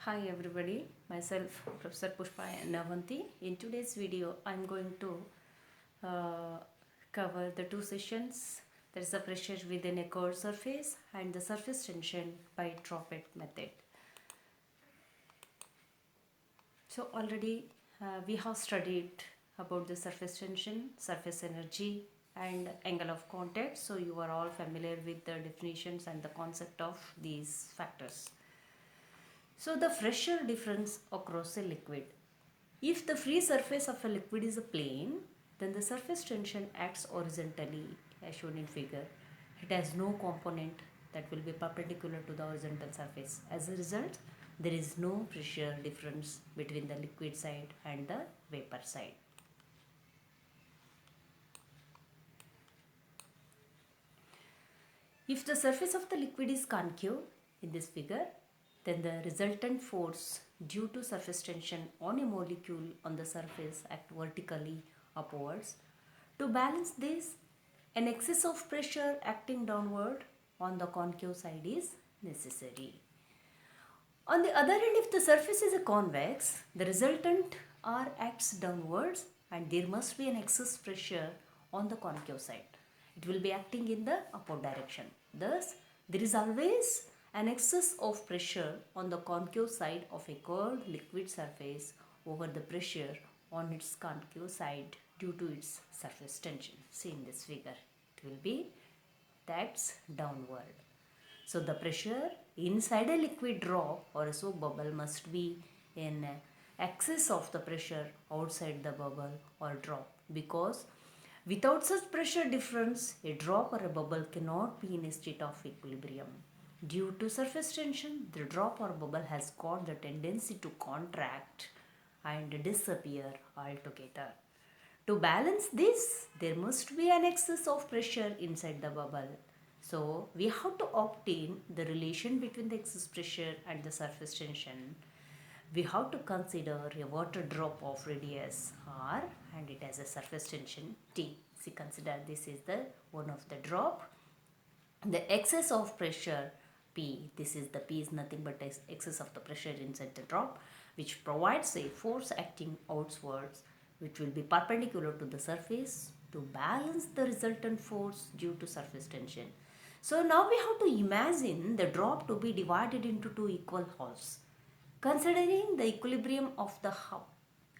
Hi everybody, myself Professor Pushpa Navanti. In today's video, I'm going to uh, cover the two sessions. There is a pressure within a curved surface and the surface tension by droplet method. So already we have studied about the surface tension, surface energy and angle of contact. So you are all familiar with the definitions and the concept of these factors. So the pressure difference across a liquid. If the free surface of a liquid is a plane, then the surface tension acts horizontally as shown in figure. It has no component that will be perpendicular to the horizontal surface. As a result, there is no pressure difference between the liquid side and the vapor side. If the surface of the liquid is concave in this figure, then the resultant force due to surface tension on a molecule on the surface act vertically upwards. To balance this, an excess of pressure acting downward on the concave side is necessary. On the other hand, if the surface is a convex, the resultant R acts downwards and there must be an excess pressure on the concave side. It will be acting in the upward direction. Thus, there is always an excess of pressure on the concave side of a curved liquid surface over the pressure on its concave side due to its surface tension. See in this figure, it will be that's downward. So the pressure inside a liquid drop or a soap bubble must be in excess of the pressure outside the bubble or drop, because without such pressure difference a drop or a bubble cannot be in a state of equilibrium. Due to surface tension, the drop or bubble has got the tendency to contract and disappear altogether. To balance this, there must be an excess of pressure inside the bubble. So, we have to obtain the relation between the excess pressure and the surface tension. We have to consider a water drop of radius r and it has a surface tension T. See, consider this is the one of the drop. The excess of pressure P, this is the P is nothing but excess of the pressure inside the drop, which provides a force acting outwards which will be perpendicular to the surface to balance the resultant force due to surface tension. So now we have to imagine the drop to be divided into two equal halves. Considering the equilibrium of the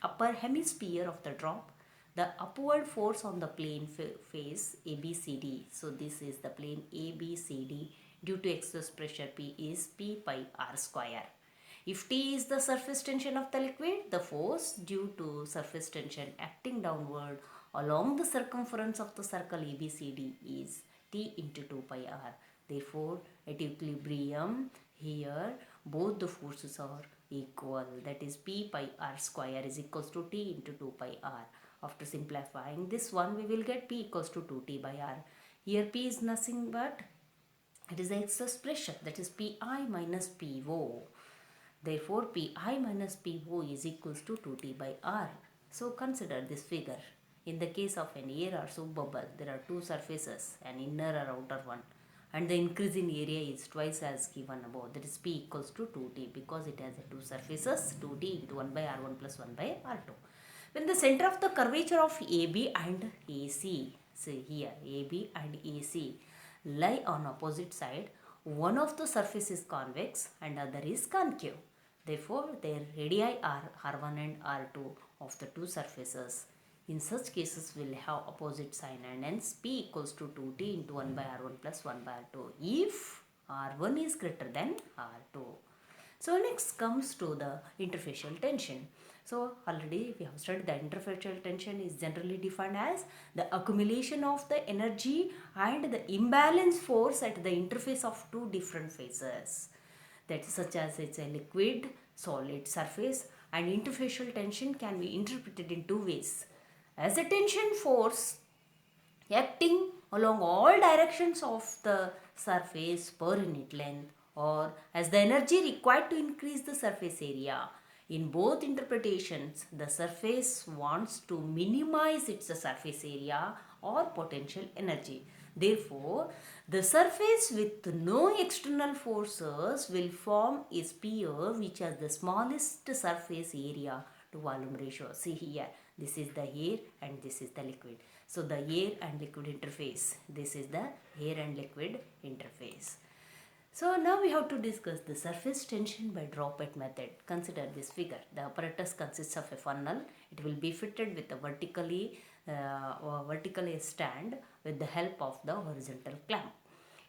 upper hemisphere of the drop, the upward force on the plane face ABCD. So this is the plane ABCD due to excess pressure P is P pi r square. If T is the surface tension of the liquid, the force due to surface tension acting downward along the circumference of the circle ABCD is T into 2 pi r. Therefore, at equilibrium here both the forces are equal, that is P pi r square is equals to T into 2 pi r. After simplifying this one, we will get P equals to 2T by R. Here P is nothing but it is the excess pressure, that is Pi minus Po. Therefore, Pi minus Po is equals to 2T by R. So consider this figure. In the case of an air or soap bubble, there are two surfaces, an inner or outer one, and the increase in area is twice as given above, that is P equals to 2T, because it has two surfaces, 2T into 1 by R1 plus 1 by R2. When the center of the curvature of AB and AC, see here AB and AC lie on opposite side, one of the surface is convex and other is concave. Therefore, their radii are R1 and R2 of the two surfaces. In such cases, we will have opposite sign and hence P equals to 2T into 1 by R1 plus 1 by R2 if R1 is greater than R2. So next comes to the interfacial tension. So already we have studied the interfacial tension is generally defined as the accumulation of the energy and the imbalance force at the interface of two different phases. That is such as it's a liquid, solid surface, and interfacial tension can be interpreted in two ways. As a tension force acting along all directions of the surface per unit length, or as the energy required to increase the surface area. In both interpretations, the surface wants to minimize its surface area or potential energy. Therefore, the surface with no external forces will form a sphere which has the smallest surface area to volume ratio. See here, this is the air and this is the liquid. So the air and liquid interface. This is the air and liquid interface. So now we have to discuss the surface tension by droplet method. Consider this figure. The apparatus consists of a funnel. It will be fitted with a vertically stand with the help of the horizontal clamp.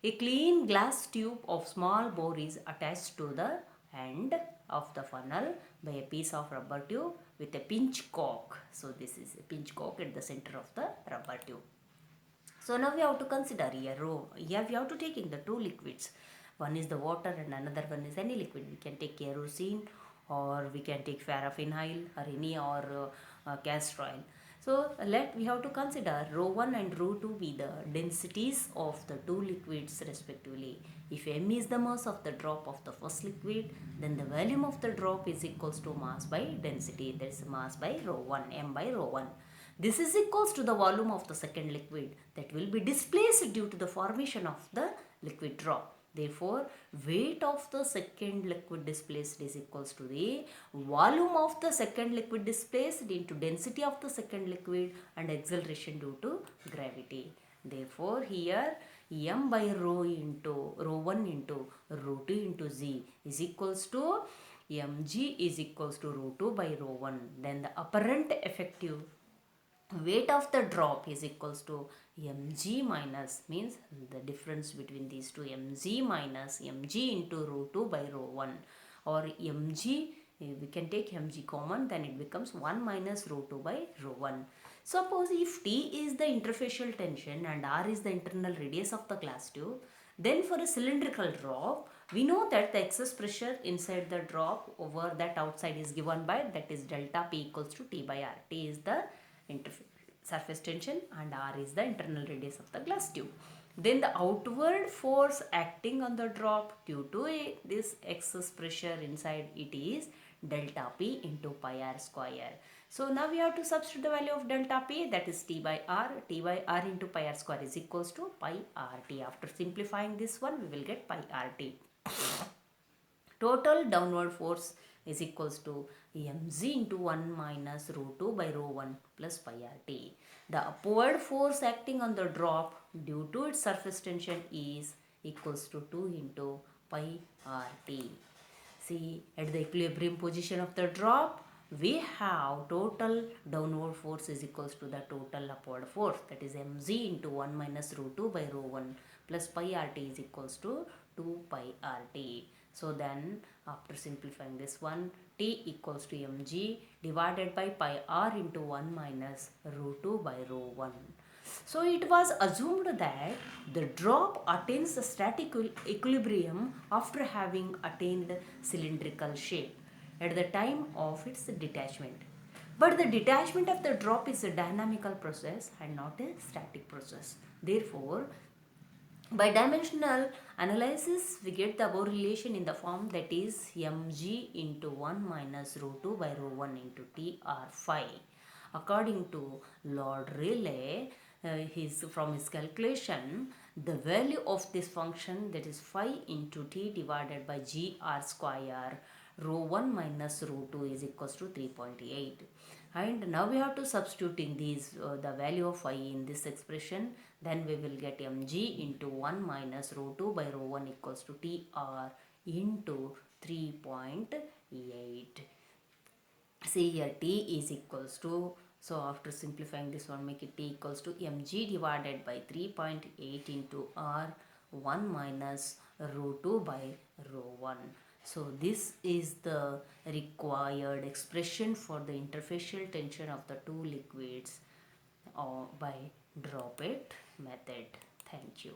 A clean glass tube of small bore is attached to the end of the funnel by a piece of rubber tube with a pinch cork. So this is a pinch cork at the center of the rubber tube. So now we have to consider here row. Here we have to take in the two liquids. One is the water and another one is any liquid. We can take kerosene or we can take paraffin or any castor oil. So we have to consider rho 1 and rho 2 be the densities of the two liquids respectively. If m is the mass of the drop of the first liquid, then the volume of the drop is equals to mass by density. That is mass by rho 1, m by rho 1. This is equals to the volume of the second liquid that will be displaced due to the formation of the liquid drop. Therefore, weight of the second liquid displaced is equals to the volume of the second liquid displaced into density of the second liquid and acceleration due to gravity. Therefore, here m by rho 1 into rho 2 into z is equals to mg is equals to rho 2 by rho 1. Then the apparent effective weight of the drop is equals to mg minus, means the difference between these two, mg minus mg into rho 2 by rho 1, or mg, we can take mg common, then it becomes 1 minus rho 2 by rho 1. Suppose if T is the interfacial tension and R is the internal radius of the glass tube, then for a cylindrical drop, we know that the excess pressure inside the drop over that outside is given by, that is delta P equals to T by R. T is the surface tension and R is the internal radius of the glass tube. Then the outward force acting on the drop due to this excess pressure inside it is delta P into pi R square. So now we have to substitute the value of delta P, that is T by R. T by R into pi R square is equals to pi RT. After simplifying this one, we will get pi RT. Total downward force is equals to mg into 1 minus rho 2 by rho 1 plus pi RT. The upward force acting on the drop due to its surface tension is equals to 2 into pi RT. See, at the equilibrium position of the drop, we have total downward force is equals to the total upward force, that is mg into 1 minus rho 2 by rho 1 plus pi RT is equals to 2 pi RT. So then after simplifying this one, T equals to mg divided by pi R into 1 minus rho 2 by rho 1. So it was assumed that the drop attains the static equilibrium after having attained cylindrical shape at the time of its detachment. But the detachment of the drop is a dynamical process and not a static process. Therefore, by dimensional analysis, we get the above relation in the form that is mg into 1 minus rho 2 by rho 1 into Tr phi. According to Lord Rayleigh, from his calculation, the value of this function, that is phi into T divided by gr square rho 1 minus rho 2 is equals to 3.8. And now we have to substituting these the value of phi in this expression, then we will get mg into 1 minus rho 2 by rho 1 equals to Tr into 3.8. See here, T is equals to, so after simplifying this one, make it T equals to mg divided by 3.8 into R 1 minus rho 2 by rho 1. So this is the required expression for the interfacial tension of the two liquids by droplet method. Thank you.